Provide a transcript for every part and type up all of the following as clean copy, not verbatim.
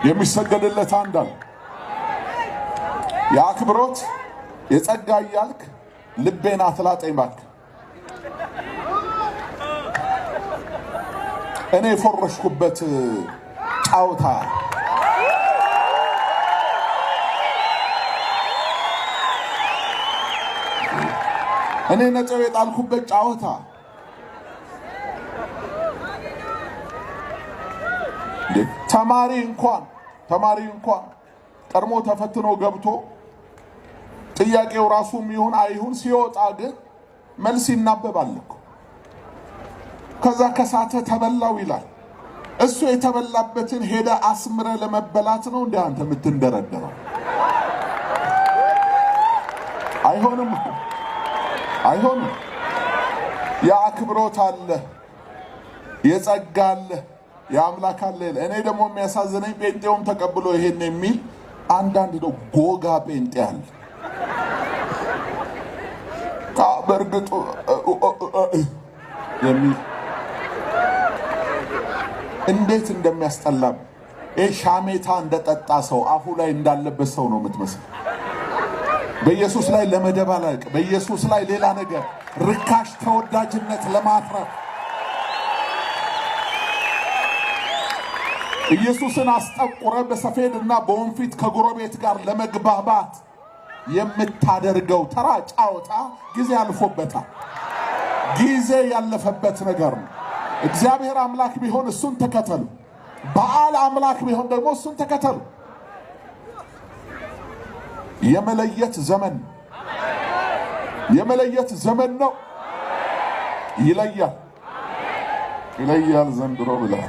የሚሰገድለት አንድ አለ። የአክብሮት የጸጋ እያልክ ልቤን አትላጠኝ ባክ። እኔ የፎረሽኩበት ጫውታ እኔ ነጥብ የጣልኩበት ጫውታ ተማሪ እንኳን ቀድሞ ተፈትኖ ገብቶ ጥያቄው ራሱም ይሁን አይሁን ሲወጣ ግን መልስ ይናበባል እኮ። ከዛ ከሳተ ተበላው ይላል። እሱ የተበላበትን ሄደ አስምረ ለመበላት ነው እንዴ አንተ የምትንደረደረው? አይሆንም። የአክብሮት አለ፣ የጸጋ አለ፣ የአምላክ አለ። እኔ ደግሞ የሚያሳዝነኝ ጴንጤውም ተቀብሎ ይሄን የሚል አንዳንድ ነው ጎጋ ጴንጤ አለ። በእርግጥ የሚል እንዴት እንደሚያስጠላም ሻሜታ እንደጠጣ ሰው አፉ ላይ እንዳለበት ሰው ነው የምትመስል። በኢየሱስ ላይ ለመደባለቅ፣ በኢየሱስ ላይ ሌላ ነገር ርካሽ ተወዳጅነት ለማትረፍ ኢየሱስን አስጠቁረ በሰፌድና በወንፊት ከጎረቤት ጋር ለመግባባት የምታደርገው ተራ ጫወታ ጊዜ አልፎበታል። ጊዜ ያለፈበት ነገር ነው። እግዚአብሔር አምላክ ቢሆን እሱን ተከተሉ። በዓል አምላክ ቢሆን ደግሞ እሱን ተከተሉ። የመለየት ዘመን ነው። ይለያል ዘንድሮ ብለህ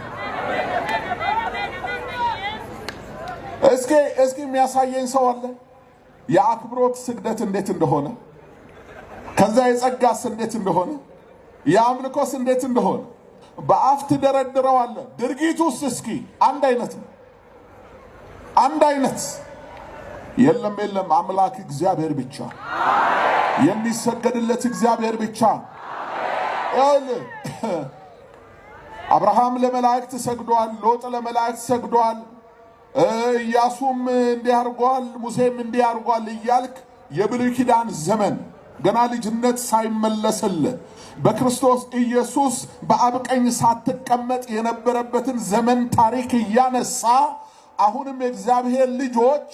እስኪ የሚያሳየኝ ሰው አለ? የአክብሮት ስግደት እንዴት እንደሆነ፣ ከዛ የጸጋስ እንዴት እንደሆነ፣ የአምልኮስ እንዴት እንደሆነ በአፍ ትደረድረዋለህ። ድርጊቱስ እስኪ አንድ አይነት ነው። የለም አምላክ እግዚአብሔር ብቻ፣ የሚሰገድለት እግዚአብሔር ብቻ። አብርሃም ለመላእክት ሰግዷል፣ ሎጥ ለመላእክት ሰግዷል፣ ኢያሱም እንዲህ አድርጓል፣ ሙሴም እንዲህ አድርጓል እያልክ የብሉይ ኪዳን ዘመን ገና ልጅነት ሳይመለስልህ በክርስቶስ ኢየሱስ በአብ ቀኝ ሳትቀመጥ የነበረበትን ዘመን ታሪክ እያነሳ አሁንም የእግዚአብሔር ልጆች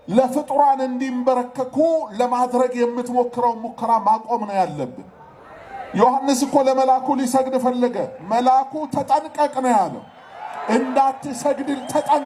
ለፍጡራን እንዲንበረከኩ ለማድረግ የምትሞክረው ሙከራ ማቆም ነው ያለብን። ዮሐንስ እኮ ለመላኩ ሊሰግድ ፈለገ። መላኩ ተጠንቀቅ ነው ያለው። እንዳትሰግድ ተጠንቀቅ።